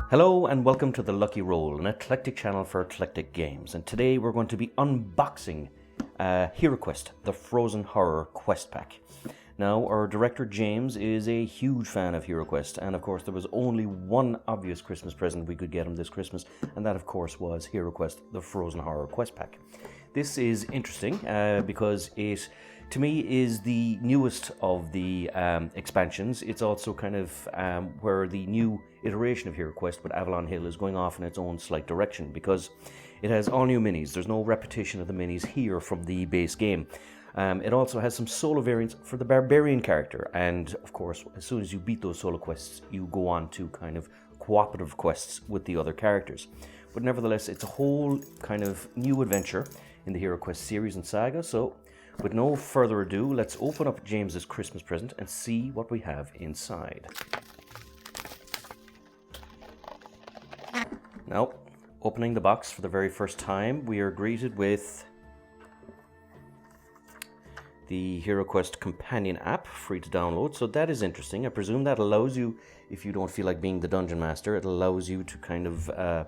Hello and welcome to The Lucky Roll, an eclectic channel for eclectic games. And today we're going to be unboxing HeroQuest, the Frozen Horror Quest Pack. Now, our director James is a huge fan of HeroQuest, and of course there was only one obvious Christmas present we could get him this Christmas, and that of course was HeroQuest, the Frozen Horror Quest Pack. This is interesting because it, to me, is the newest of the expansions. It's also kind of where the new iteration of HeroQuest with Avalon Hill is going off in its own slight direction, because it has all new minis. There's no repetition of the minis here from the base game. It also has some solo variants for the Barbarian character, and of course, as soon as you beat those solo quests, you go on to kind of cooperative quests with the other characters. But nevertheless, it's a whole kind of new adventure in the HeroQuest series and saga. So with no further ado, let's open up James's Christmas present and see what we have inside. Now, opening the box for the very first time, we are greeted with the HeroQuest companion app, free to download. So that is interesting. I presume that allows you, if you don't feel like being the dungeon master, it allows you to kind of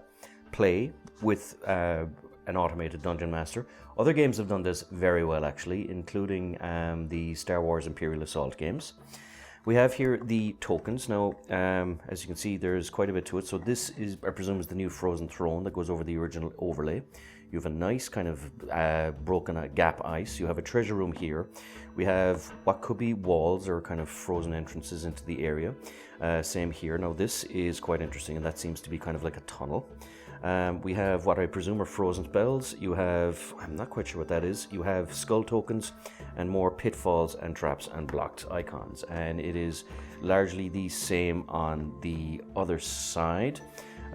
play with an automated dungeon master. Other games have done this very well, actually, including the Star Wars Imperial Assault games. We have here the tokens. Now, as you can see, there's quite a bit to it. So this is, I presume, is the new Frozen Throne that goes over the original overlay. You have a nice kind of broken gap ice. You have a treasure room here. We have what could be walls or kind of frozen entrances into the area. Same here. Now this is quite interesting, and that seems to be kind of like a tunnel. We have what I presume are frozen spells. You have, I'm not quite sure what that is. You have skull tokens and more pitfalls and traps and blocked icons. And it is largely the same on the other side.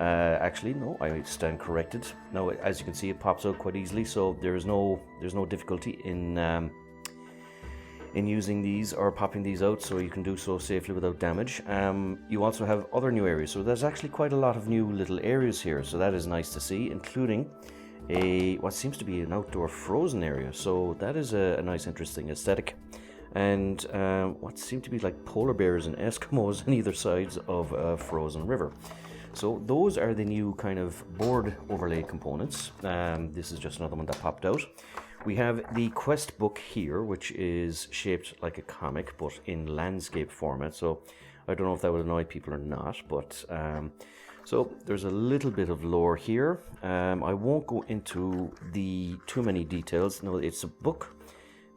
Actually, no, I stand corrected. Now, as you can see, it pops out quite easily, so there's no difficulty in using these or popping these out, so you can do so safely without damage. You also have other new areas, so there's actually quite a lot of new little areas here, so that is nice to see, including what seems to be an outdoor frozen area, so that is a nice, interesting aesthetic. And what seem to be like polar bears and Eskimos on either sides of a frozen river. So those are the new kind of board overlay components. This is just another one that popped out. We have the quest book here, which is shaped like a comic, but in landscape format. So I don't know if that would annoy people or not, but so there's a little bit of lore here. I won't go into the too many details. No, it's a book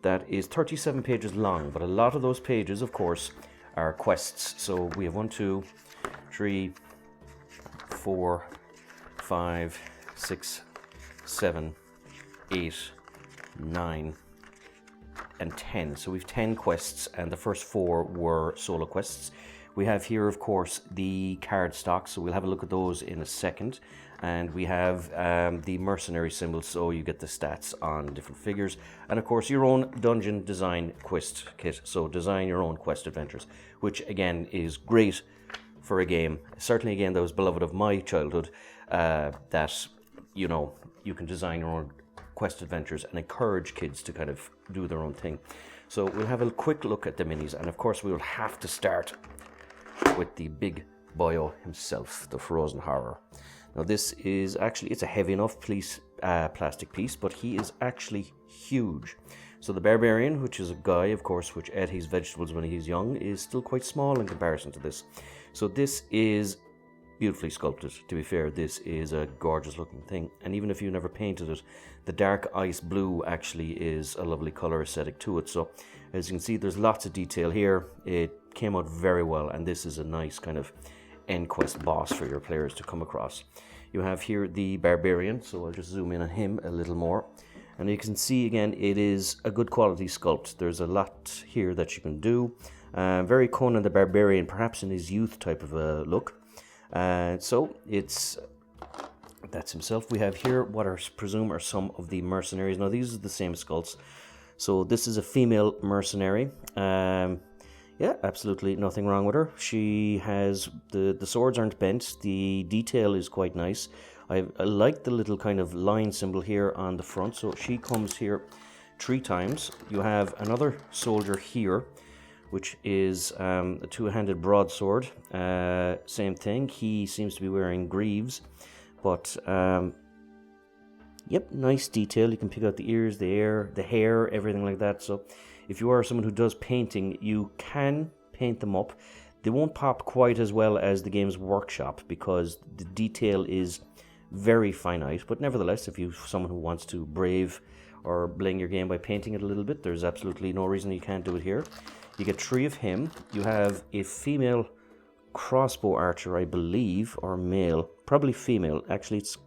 that is 37 pages long, but a lot of those pages, of course, are quests. So we have 1, 2, 3, 4, 5, 6, 7, 8, 9, and 10. So we've 10 quests, and the first 4 were solo quests. We have here, of course, the card stock, so we'll have a look at those in a second. And we have the mercenary symbols, so you get the stats on different figures. And of course, your own dungeon design quest kit, so design your own quest adventures, which again is great for a game, certainly a game that was beloved of my childhood, that, you know, you can design your own quest adventures and encourage kids to kind of do their own thing. So we'll have a quick look at the minis, and of course we will have to start with the big boyo himself, the Frozen Horror. Now this is actually, it's a heavy enough plastic piece, but he is actually huge. So the Barbarian, which is a guy, of course, which ate his vegetables when he was young, is still quite small in comparison to this. So this is beautifully sculpted. To be fair, this is a gorgeous looking thing. And even if you never painted it, the dark ice blue actually is a lovely color aesthetic to it. So as you can see, there's lots of detail here. It came out very well, and this is a nice kind of end quest boss for your players to come across. You have here the Barbarian, so I'll just zoom in on him a little more. And you can see again, it is a good quality sculpt. There's a lot here that you can do. Very Conan the Barbarian, perhaps in his youth type of a look. So that's himself. We have here what I presume are some of the mercenaries. Now these are the same sculpts. So this is a female mercenary. Yeah, absolutely nothing wrong with her. She has, the swords aren't bent. The detail is quite nice. I like the little kind of line symbol here on the front. So she comes here 3 times. You have another soldier here which is a two-handed broadsword. Same thing, he seems to be wearing greaves, but yep, nice detail. You can pick out the ears, the hair, everything like that. So if you are someone who does painting, you can paint them up. They won't pop quite as well as the Games Workshop because the detail is very finite, but nevertheless, if you're someone who wants to brave or bling your game by painting it a little bit, there's absolutely no reason you can't do it here. You get 3 of him. You have a female crossbow archer, I believe, or male, probably female. Actually, it's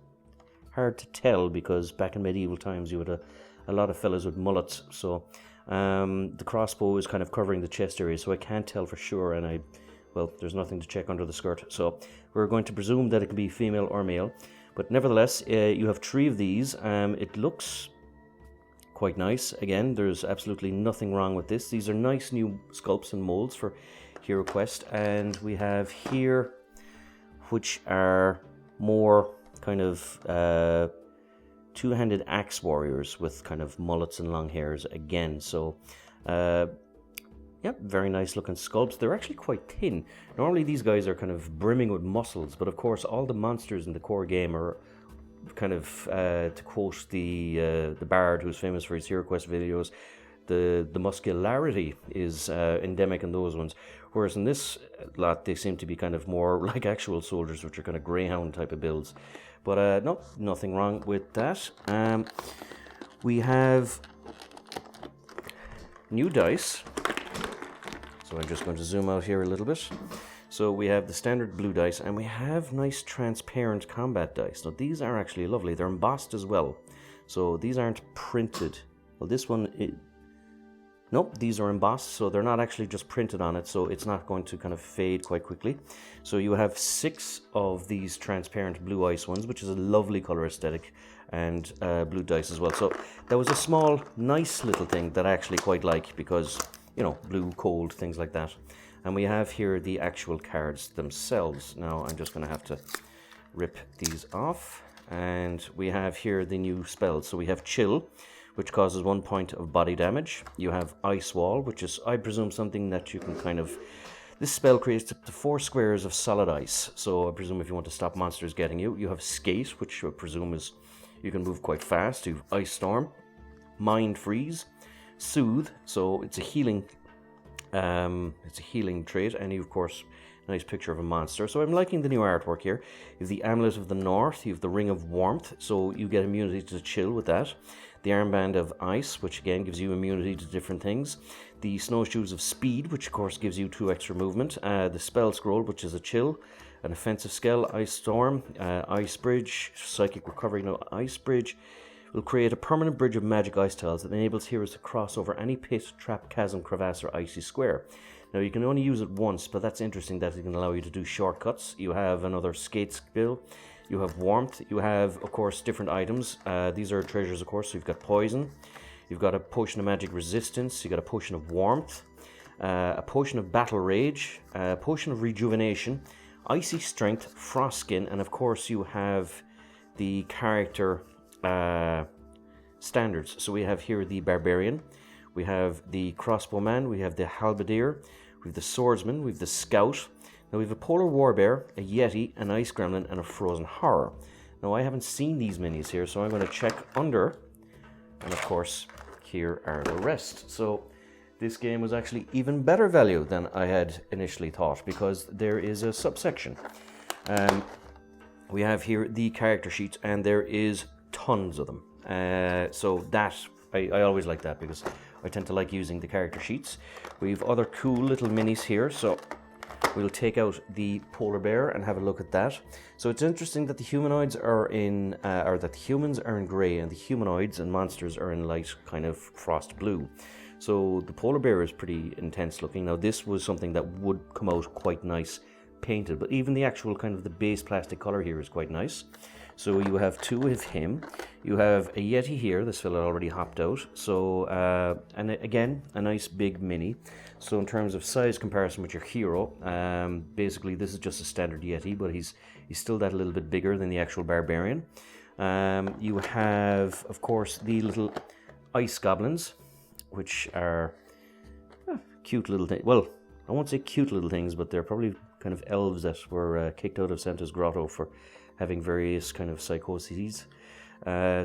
hard to tell because back in medieval times you had a lot of fellas with mullets, so the crossbow is kind of covering the chest area, so I can't tell for sure, and well, there's nothing to check under the skirt, so we're going to presume that it can be female or male. But nevertheless, you have 3 of these. It looks quite nice. Again, there's absolutely nothing wrong with this. These are nice new sculpts and molds for HeroQuest, and we have here, which are more kind of two-handed axe warriors with kind of mullets and long hairs again. So yeah, very nice looking sculpts. They're actually quite thin. Normally these guys are kind of brimming with muscles, but of course all the monsters in the core game are kind of, to quote the bard who's famous for his HeroQuest videos, the muscularity is endemic in those ones. Whereas in this lot they seem to be kind of more like actual soldiers, which are kind of greyhound type of builds. But no, nothing wrong with that. We have new dice. So I'm just going to zoom out here a little bit. So we have the standard blue dice, and we have nice transparent combat dice. Now these are actually lovely. They're embossed as well. So these aren't printed. Well, this one, nope, these are embossed, so they're not actually just printed on it, so it's not going to kind of fade quite quickly. So you have 6 of these transparent blue ice ones, which is a lovely color aesthetic, and blue dice as well. So that was a small, nice little thing that I actually quite like because, you know, blue, cold, things like that. And we have here the actual cards themselves. Now I'm just going to have to rip these off. And we have here the new spells. So we have Chill, which causes 1 point of body damage. You have Ice Wall, which is, I presume, something that you can kind of... This spell creates up to 4 squares of solid ice. So I presume if you want to stop monsters getting you. You have Skate, which I presume is you can move quite fast. You have Ice Storm, Mind Freeze, Soothe, so it's a healing trait, and you, of course, nice picture of a monster. So I'm liking the new artwork here. You have the Amulet of the North, you have the Ring of Warmth, so you get immunity to chill with that. The Armband of Ice, which again gives you immunity to different things. The Snowshoes of Speed, which of course gives you 2 extra movement. The Spell Scroll, which is a chill. An Offensive Spell, Ice Storm, Ice Bridge, Psychic Recovery, no Ice Bridge. Will create a permanent bridge of magic ice tiles that enables heroes to cross over any pit, trap, chasm, crevasse, or icy square. Now you can only use it once, but that's interesting that it can allow you to do shortcuts. You have another Skate skill. You have Warmth. You have, of course, different items. These are treasures, of course. So you've got Poison. You've got a Potion of Magic Resistance. You've got a Potion of Warmth. A Potion of Battle Rage. A Potion of Rejuvenation. Icy Strength. Frost Skin. And, of course, you have the character... standards. So we have here the Barbarian, we have the Crossbowman, we have the Halberdier, we have the Swordsman, we have the Scout. Now we have a Polar Warbear, a Yeti, an Ice Gremlin, and a Frozen Horror. Now I haven't seen these minis here, so I'm going to check under, and of course here are the rest. So this game was actually even better value than I had initially thought, because there is a subsection. We have here the character sheets, and there is tons of them. So that, I always like that because I tend to like using the character sheets. We have other cool little minis here, so we'll take out the polar bear and have a look at that. So it's interesting that the humanoids are in, or that the humans are in grey and the humanoids and monsters are in light kind of frost blue. So the polar bear is pretty intense looking. Now this was something that would come out quite nice painted, but even the actual kind of the base plastic color here is quite nice. So you have 2 of him. You have a Yeti here. This fella already hopped out. So, and again, a nice big mini. So in terms of size comparison with your hero, basically this is just a standard Yeti, but he's still that little bit bigger than the actual Barbarian. You have, of course, the little ice goblins, which are cute little things. Well, I won't say cute little things, but they're probably kind of elves that were kicked out of Santa's grotto for having various kind of psychoses.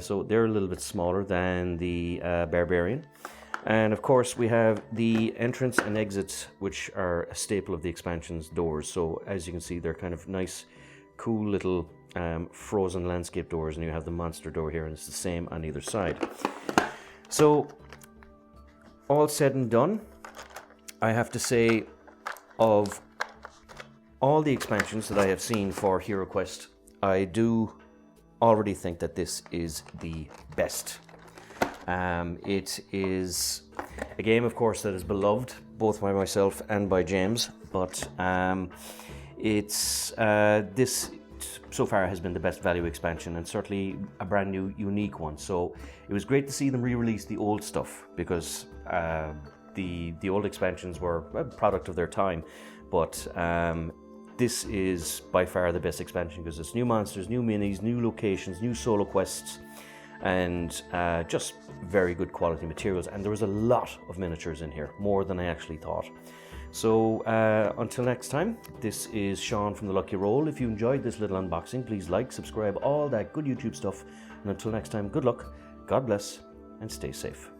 So they're a little bit smaller than the barbarian. And of course we have the entrance and exits, which are a staple of the expansion's doors. So as you can see, they're kind of nice, cool little frozen landscape doors, and you have the monster door here, and it's the same on either side. So all said and done, I have to say, of all the expansions that I have seen for HeroQuest, I do already think that this is the best. It is a game, of course, that is beloved both by myself and by James, but this so far has been the best value expansion, and certainly a brand new, unique one. So it was great to see them re-release the old stuff, because the old expansions were a product of their time, but this is by far the best expansion, because it's new monsters, new minis, new locations, new solo quests, and just very good quality materials. And there was a lot of miniatures in here, more than I actually thought. So until next time, this is Sean from The Lucky Roll. If you enjoyed this little unboxing, please like, subscribe, all that good YouTube stuff. And until next time, good luck, God bless, and stay safe.